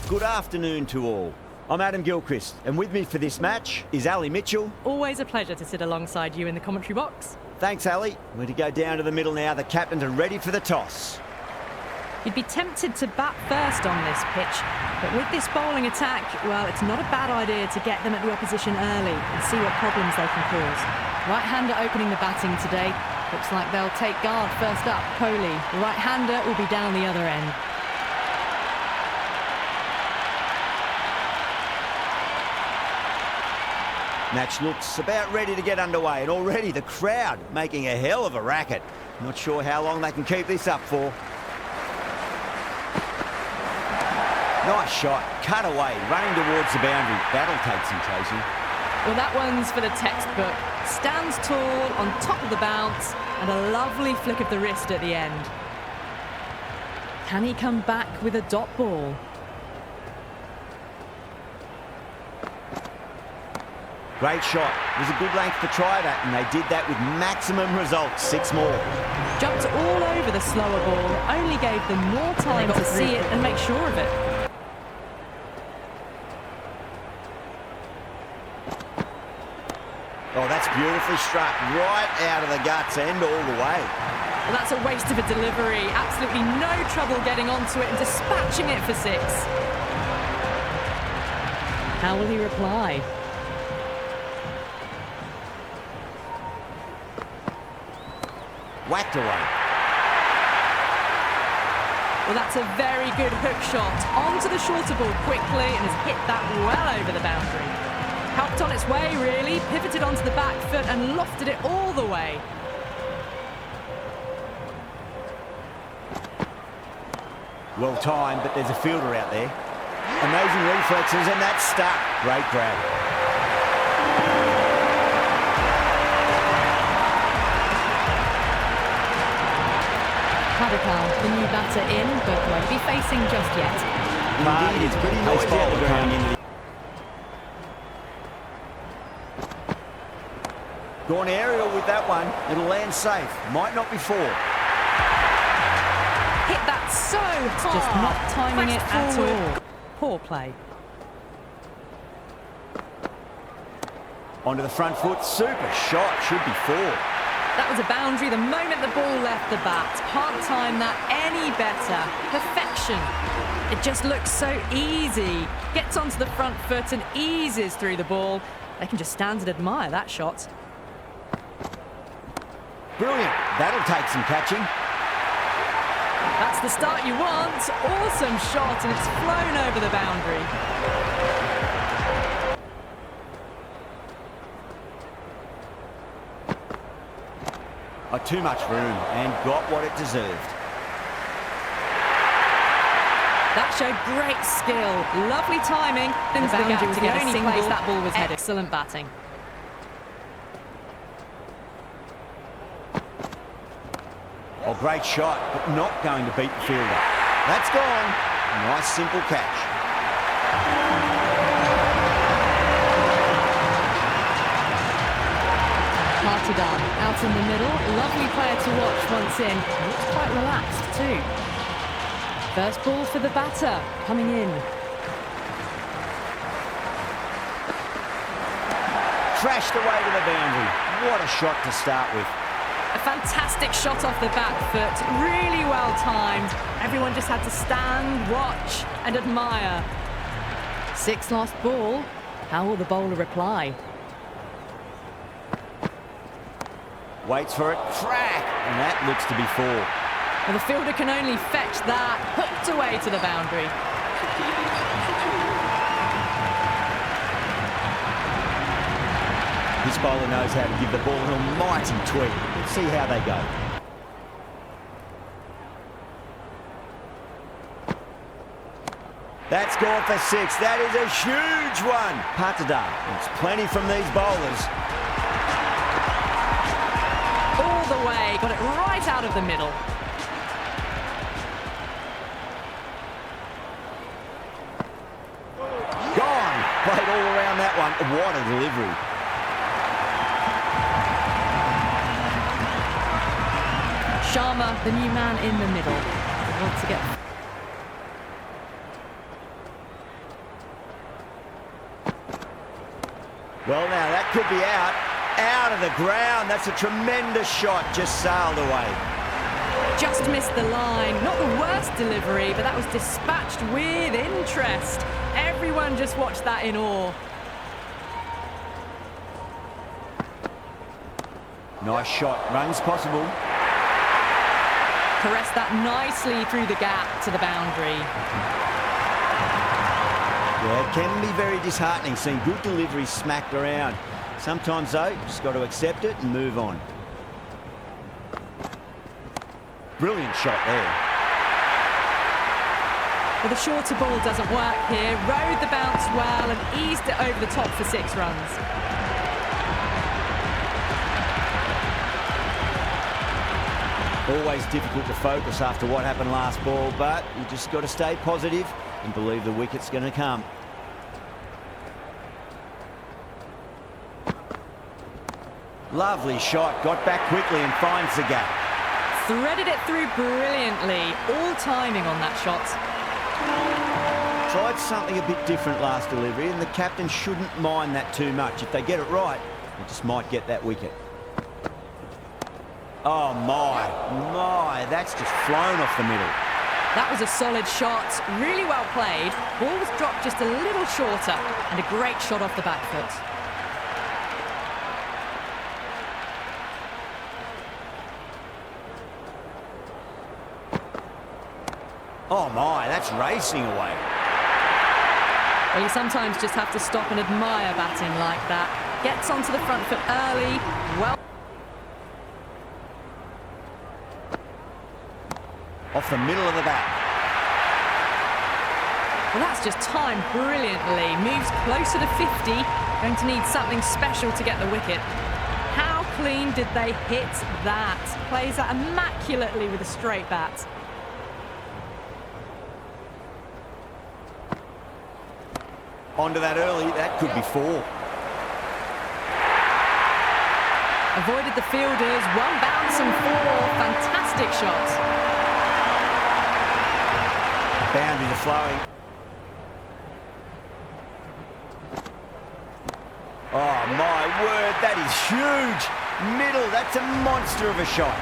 Good afternoon to all. I'm Adam Gilchrist, and with me for this match is Ali Mitchell. Always a pleasure to sit alongside you in the commentary box. Thanks, Ali. We're to go down to the middle now. The captains are ready for the toss. You'd be tempted to bat first on this pitch, but with this bowling attack, well, it's not a bad idea to get them at the opposition early and see what problems they can cause. Right-hander opening the batting today. Looks like they'll take guard first up. Kohli, the right-hander, will be down the other end. Match looks about ready to get underway, and already the crowd making a hell of a racket. Not sure how long they can keep this up for. Nice shot, cut away, running towards the boundary. That'll take some chasing. Well, that one's for the textbook. Stands tall on top of the bounce, and a lovely flick of the wrist at the end. Can he come back with a dot ball? Great shot. It was a good length to try that, and they did that with maximum results. 6 more. Jumped all over the slower ball, only gave them more time to see it and make sure of it. Oh, that's beautifully struck. Right out of the guts and all the way. Well, that's a waste of a delivery. Absolutely no trouble getting onto it and dispatching it for 6. How will he reply? Whacked away. Well, that's a very good hook shot. Onto the shorter ball quickly and has hit that well over the boundary. Helped on its way, really. Pivoted onto the back foot and lofted it all the way. Well timed, but there's a fielder out there. Amazing reflexes, and that's stuck. Great grab. The new batter in, but won't be facing just yet. Indeed, it's pretty nice ball coming into the... Gone aerial with that one. It'll land safe. Might not be 4. Hit that so hard. Just not timing it at all. Poor play. Onto the front foot. Super shot. Should be 4. That was a boundary the moment the ball left the bat. Can't time that any better. Perfection. It just looks so easy. Gets onto the front foot and eases through the ball. They can just stand and admire that shot. Brilliant. That'll take some catching. That's the start you want. Awesome shot, and it's flown over the boundary. Too much room, and got what it deserved. That showed great skill. Lovely timing. The boundary was the only place that ball was headed. Excellent batting. Oh, great shot, but not going to beat the fielder. That's gone. Nice, simple catch. Out in the middle, lovely player to watch once in. Looks quite relaxed too. First ball for the batter, coming in. Crashed away to the boundary. What a shot to start with. A fantastic shot off the back foot, really well timed. Everyone just had to stand, watch and admire. 6 lost ball. How will the bowler reply? Waits for it, crack, and that looks to be 4. Well, the fielder can only fetch that, hooked away to the boundary. This bowler knows how to give the ball an almighty tweak. Let's see how they go. That's gone for 6. That is a huge one. Patada. It's plenty from these bowlers. All the way, got it right out of the middle. Gone. Played all around that one. What a delivery. Sharma, the new man in the middle. Want to get Well, now that could be out of the ground. That's a tremendous shot, just sailed away. Just missed the line. Not the worst delivery, but that was dispatched with interest. Everyone just watched that in awe. Nice shot, runs possible. Caressed that nicely through the gap to the boundary. Yeah, it can be very disheartening seeing good deliveries smacked around. Sometimes, though, just got to accept it and move on. Brilliant shot there. Well, the shorter ball doesn't work here. Rode the bounce well and eased it over the top for 6 runs. Always difficult to focus after what happened last ball, but you just got to stay positive and believe the wicket's going to come. Lovely shot, got back quickly and finds the gap. Threaded it through brilliantly. All timing on that shot. Tried something a bit different last delivery, and the captain shouldn't mind that too much. If they get it right, they just might get that wicket. Oh my, that's just flown off the middle. That was a solid shot, really well played. Ball was dropped just a little shorter, and a great shot off the back foot. Oh my, that's racing away. Well, you sometimes just have to stop and admire batting like that. Gets onto the front foot early, well. Off the middle of the bat. Well, that's just timed brilliantly. Moves closer to 50. Going to need something special to get the wicket. How clean did they hit that? Plays that immaculately with a straight bat. Onto that early, that could be 4. Avoided the fielders, 1 bounce and 4. Fantastic shot. Boundaries are flowing. Oh my word, that is huge. Middle, that's a monster of a shot.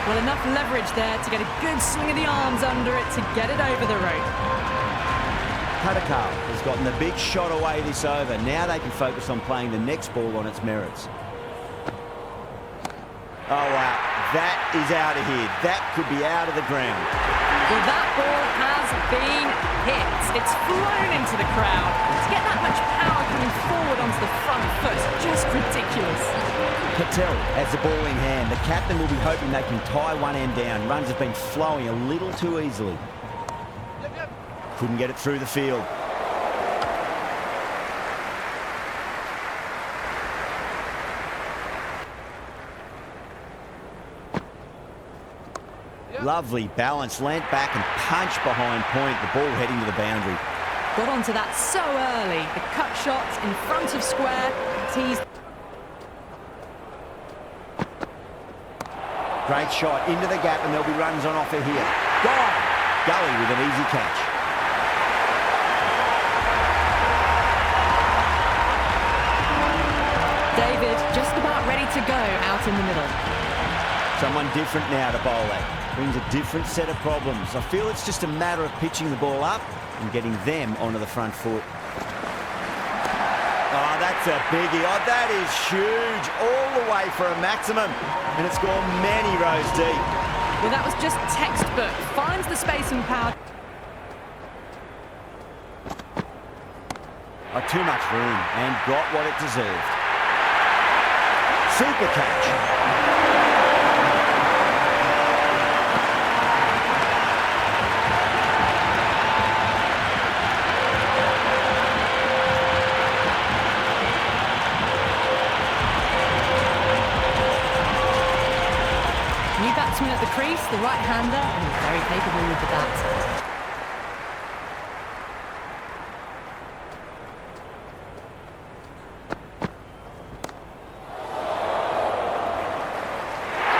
Well, enough leverage there to get a good swing of the arms under it to get it over the rope. Patakal has gotten the big shot away this over. Now they can focus on playing the next ball on its merits. Oh wow, that is out of here. That could be out of the ground. Well, that ball has been hit. It's flown into the crowd. To get that much power coming forward onto the front foot, just ridiculous. Patel has the ball in hand. The captain will be hoping they can tie one end down. Runs have been flowing a little too easily. Couldn't get it through the field. Lovely balance, leant back and punched behind point. The ball heading to the boundary. Got onto that so early. The cut shot in front of square. Teased. Great shot into the gap and there'll be runs on offer here. Gone! Gully with an easy catch. David just about ready to go out in the middle. Someone different now to bowl at. Brings a different set of problems. I feel it's just a matter of pitching the ball up and getting them onto the front foot. Oh, that's a biggie. Oh, that is huge. All the way for a maximum. And it's gone many rows deep. Well, that was just textbook. Finds the space and power. Oh, too much room and got what it deserved. Super catch. New batsman at the crease, the right-hander, and he's very capable with the bat.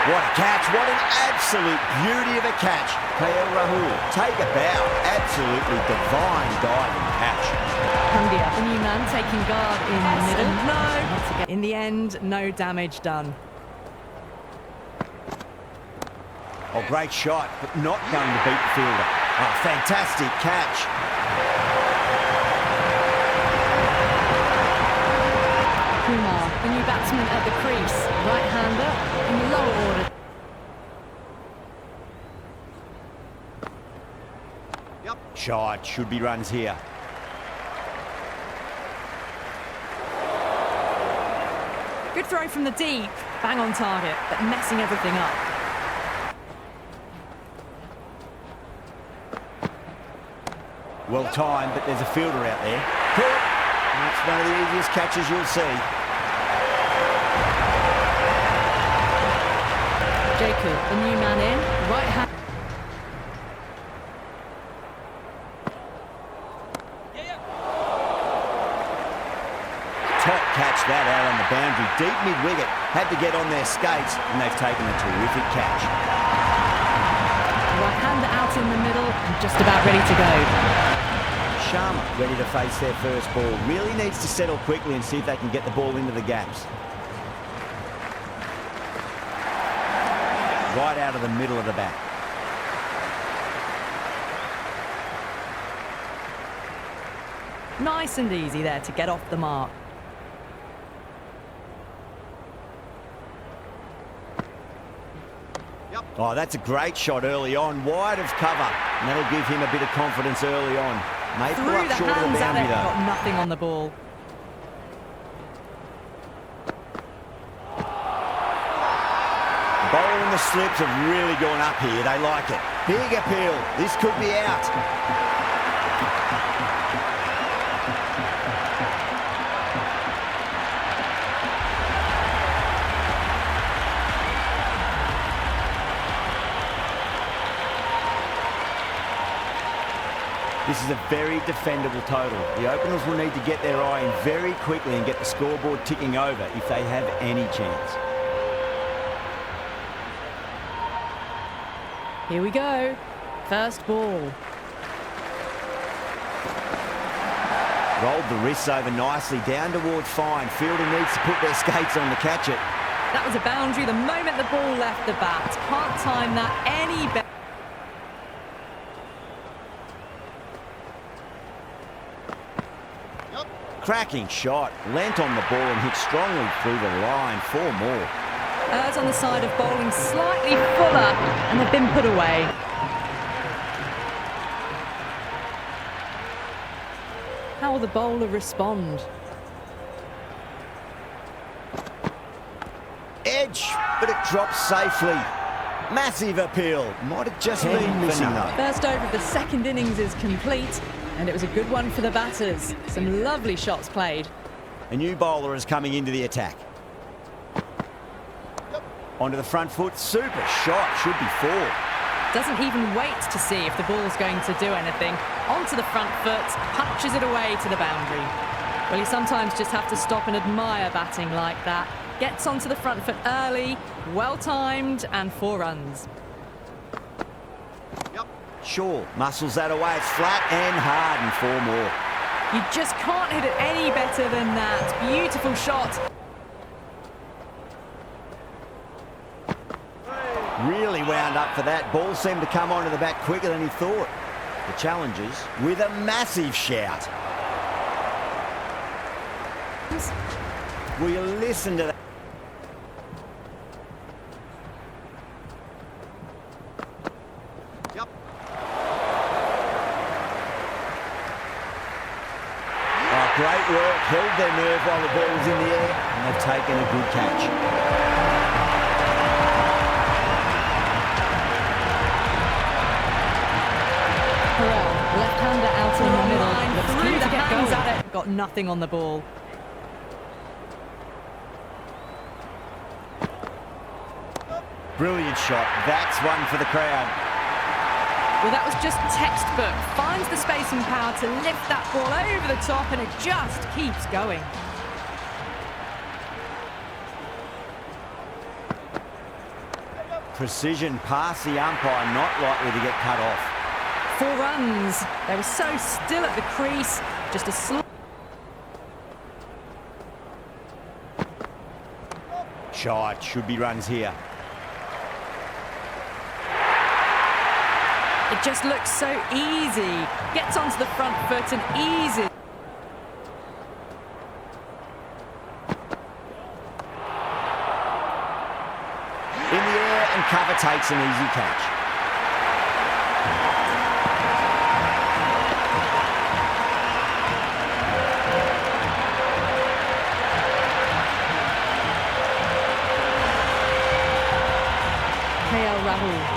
What a catch, what an absolute beauty of a catch. KL Rahul, take a bow, absolutely divine diving catch. Pandya the new man taking guard in the middle. No! In the end, no damage done. Oh, great shot, but not going to beat the fielder. Oh, fantastic catch. Kumar, the new batsman at the crease. Right-hander in the lower order. Shot, should be runs here. Good throw from the deep. Bang on target, but messing everything up. Well timed, but there's a fielder out there. Caught. That's one of the easiest catches you'll see. Jacob, the new man in. Right hand. Top catch that out on the boundary. Deep mid-wicket. Had to get on their skates, and they've taken a terrific catch. Right-hander out in the middle and just about ready to go. Sharma ready to face their first ball. Really needs to settle quickly and see if they can get the ball into the gaps. Right out of the middle of the bat. Nice and easy there to get off the mark. Oh, that's a great shot early on, wide of cover. And that'll give him a bit of confidence early on. May pull Through up the short of the hands at boundary it, though. got nothing on the ball. The bowler and the slips have really gone up here. They like it. Big appeal. This could be out. This is a very defendable total. The openers will need to get their eye in very quickly and get the scoreboard ticking over if they have any chance. Here we go. First ball. Rolled the wrists over nicely, down towards fine. Fielder needs to put their skates on to catch it. That was a boundary the moment the ball left the bat. Can't time that any better. Cracking shot, leant on the ball and hit strongly through the line. 4 more. Errs on the side of bowling slightly fuller, and they've been put away. How will the bowler respond? Edge, but it drops safely. Massive appeal. Might have just been missing though. First over of the second innings is complete, and it was a good one for the batters. Some lovely shots played. A new bowler is coming into the attack. Onto the front foot, super shot, should be 4. Doesn't even wait to see if the ball's going to do anything. Onto the front foot, punches it away to the boundary. Well, you sometimes just have to stop and admire batting like that. Gets onto the front foot early, well-timed, and 4 runs. Shaw muscles that away, it's flat and hard and 4 more. You just can't hit it any better than that. Beautiful shot. Really wound up for that. Ball seemed to come onto the bat quicker than he thought. The challengers with a massive shout. Will you listen to that? Oh, great work. Held their nerve while the ball was in the air, and they've taken a good catch. Left-hander out in the middle. Through the hands at it. Got nothing on the ball. Brilliant shot. That's one for the crowd. Well, that was just textbook. Finds the space and power to lift that ball over the top, and it just keeps going. Precision past the umpire, not likely to get cut off. 4 runs. They were so still at the crease. Just a slow. shot. Should be runs here. It just looks so easy. Gets onto the front foot and easy. In the air and cover takes an easy catch.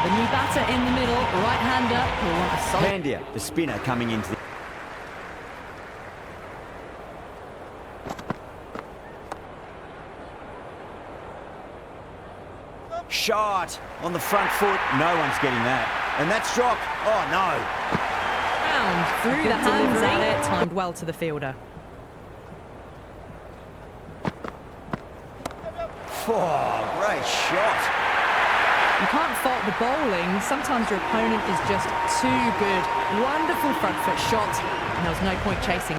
The new batter in the middle, right-hander, will want a solid... Pandya, the spinner, coming into the... Shot on the front foot. No one's getting that. And that's dropped. Oh, no. Found through the hands at it, timed well to the fielder. Oh, great shot. You can't fault the bowling. Sometimes your opponent is just too good. Wonderful front foot shot, and there was no point chasing.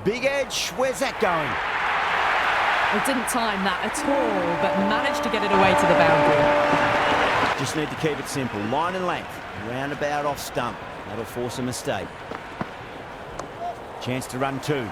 Big edge. Where's that going? It didn't time that at all, but managed to get it away to the boundary. Just need to keep it simple. Line and length. Roundabout off stump. That'll force a mistake. Chance to run two.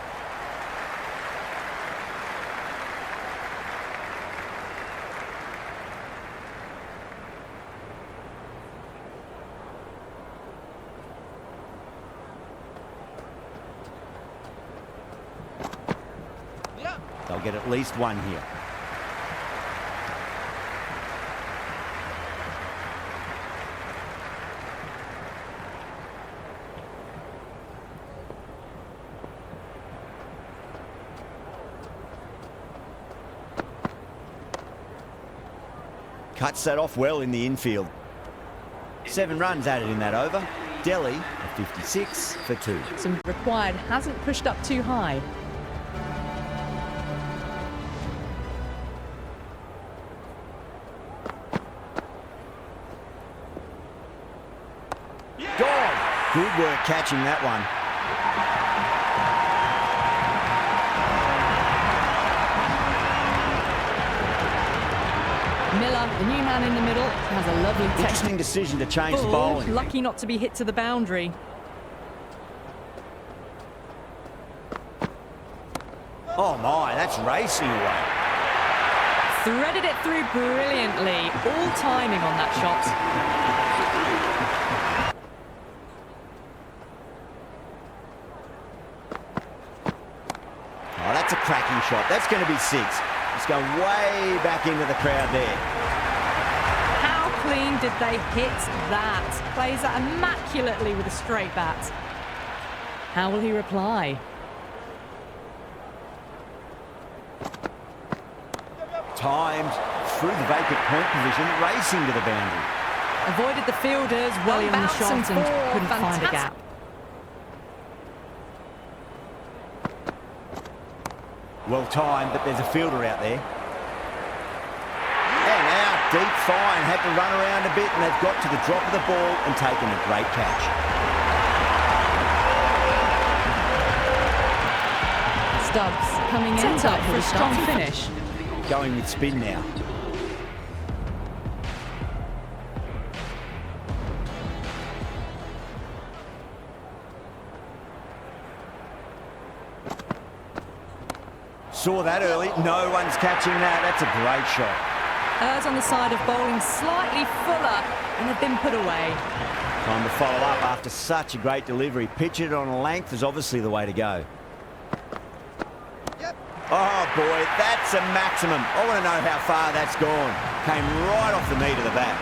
They'll get at least one here. Cuts that off well in the infield. 7 runs added in that over. Delhi, a 56 for 2. Some required, hasn't pushed up too high. Good work catching that one. Miller, the new man in the middle, has a lovely Interesting decision to change the bowling. Lucky not to be hit to the boundary. Oh my, that's racing away. Threaded it through brilliantly. All timing on that shot. Oh, that's a cracking shot. That's going to be 6. It's going way back into the crowd there. How clean did they hit that? Plays that immaculately with a straight bat. How will he reply? Timed through the vacant point position, racing to the boundary. Avoided the fielders well on the shot and couldn't find a gap. Well timed, but there's a fielder out there. And out, deep fine, had to run around a bit, and they've got to the drop of the ball and taken a great catch. Stubbs coming in top for a strong finish. Going with spin now. Saw that early. No one's catching that. That's a great shot. Errs on the side of bowling slightly fuller and have been put away. Time to follow up after such a great delivery. Pitch it on a length is obviously the way to go. Yep. Oh boy, that's a maximum. I want to know how far that's gone. Came right off the meat of the bat.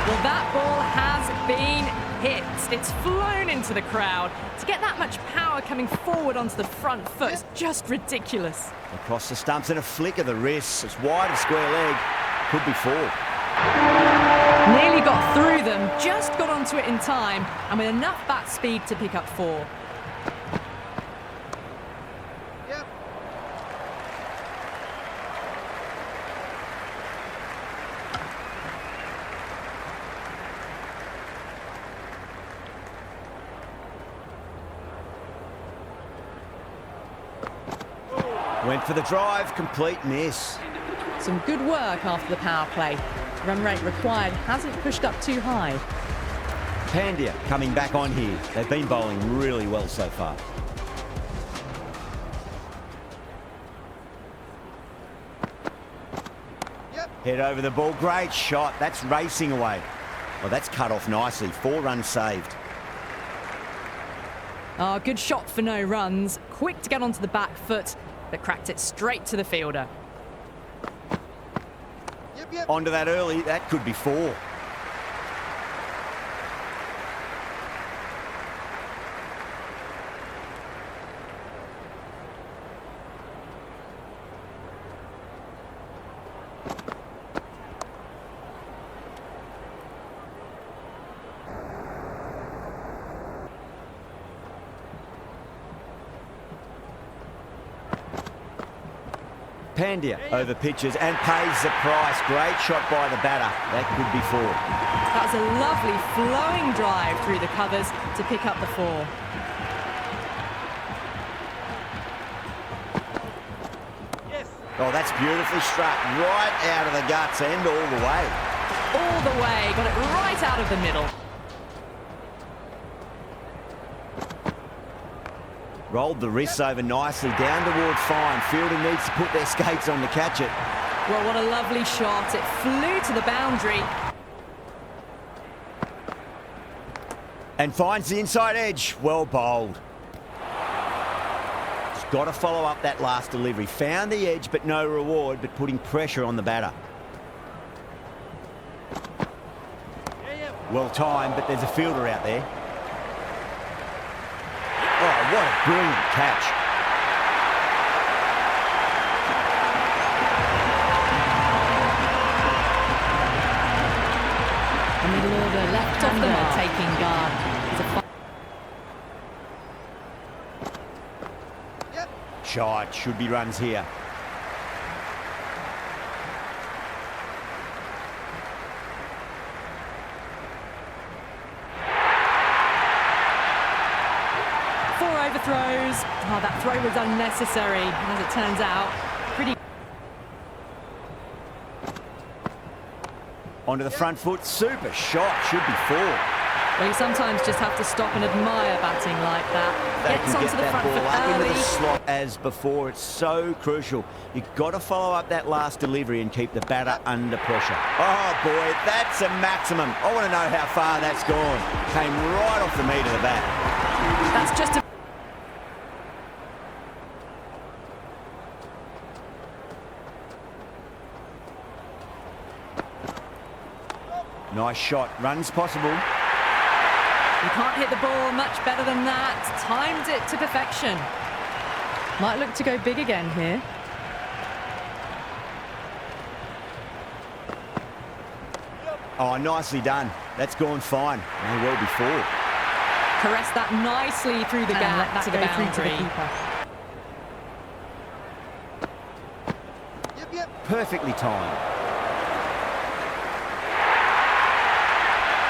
Well, that ball has been hit. It's flown into the crowd. To get that much power coming forward onto the front foot is just ridiculous. Across the stumps and a flick of the wrists. It's wide of square leg. Could be 4. Nearly got through them, just got onto it in time, and with enough bat speed to pick up 4. Went for the drive, complete miss. Some good work after the power play. Run rate required hasn't pushed up too high. Pandya coming back on here. They've been bowling really well so far. Head over the ball, great shot. That's racing away. Well, that's cut off nicely. 4 runs saved. Oh, good shot for no runs. Quick to get onto the back foot, but cracked it straight to the fielder. Onto that early, that could be 4. Pandya over pitches and pays the price. Great shot by the batter. That could be 4. That was a lovely flowing drive through the covers to pick up the 4. Yes. Oh, that's beautifully struck. Right out of the guts and all the way. All the way. Got it right out of the middle. Rolled the wrists over nicely, down towards fine. Fielder needs to put their skates on to catch it. Well, what a lovely shot. It flew to the boundary. And finds the inside edge. Well bowled. He's got to follow up that last delivery. Found the edge, but no reward, but putting pressure on the batter. Well timed, but there's a fielder out there. Oh, what a brilliant catch. The middle order left off the mark, taking guard. Shot, should be runs here. Overthrows. Oh, that throw was unnecessary, as it turns out. Pretty. Onto the front foot, super shot, should be 4. Well, you sometimes just have to stop and admire batting like that. Gets onto the front foot up early. into the slot as before. It's so crucial. You've got to follow up that last delivery and keep the batter under pressure. Oh boy, that's a maximum. I want to know how far that's gone. Came right off the meat of the bat. That's just a... Nice shot. Runs possible. You can't hit the ball much better than that. Timed it to perfection. Might look to go big again here. Oh, nicely done. That's gone fine. May well be 4. Caressed that nicely through the gap to the boundary. Perfectly timed.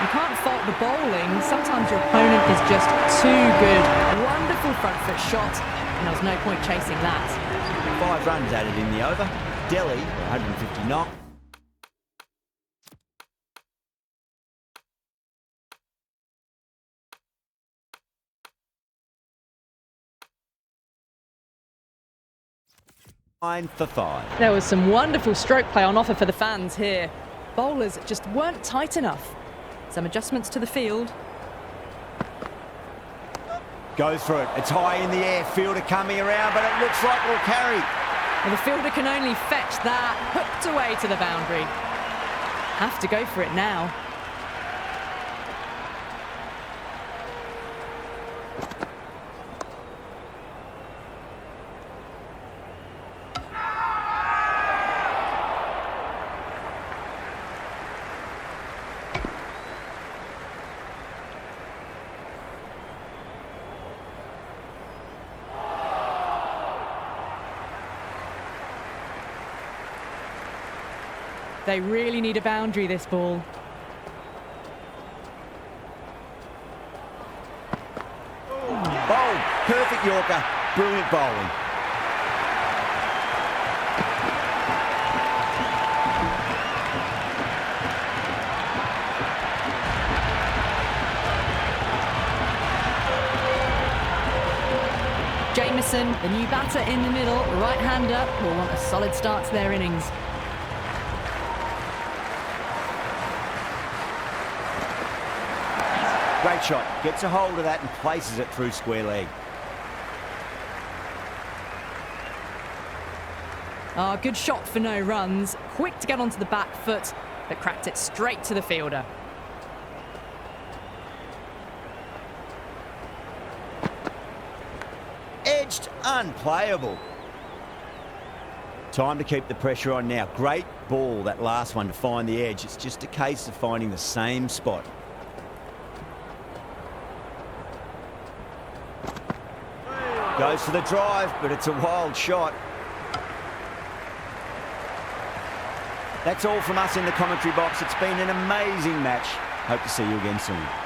You can't fault the bowling. Sometimes your opponent is just too good. Wonderful front foot shot, and there was no point chasing that. 5 runs added in the over. Delhi, 159. For 5. There was some wonderful stroke play on offer for the fans here. Bowlers just weren't tight enough. Some adjustments to the field. Goes for it. It's high in the air. Fielder coming around, but it looks like it'll carry. Well, the fielder can only fetch that. Hooked away to the boundary. Have to go for it now. They really need a boundary, this ball. Bowled. Perfect Yorker. Brilliant bowling. Jamieson, the new batter in the middle, right-hander, will want a solid start to their innings. Great shot. Gets a hold of that and places it through square leg. Ah, good shot for no runs. Quick to get onto the back foot, but cracked it straight to the fielder. Edged, unplayable. Time to keep the pressure on now. Great ball, that last one, to find the edge. It's just a case of finding the same spot. Goes for the drive, but it's a wild shot. That's all from us in the commentary box. It's been an amazing match. Hope to see you again soon.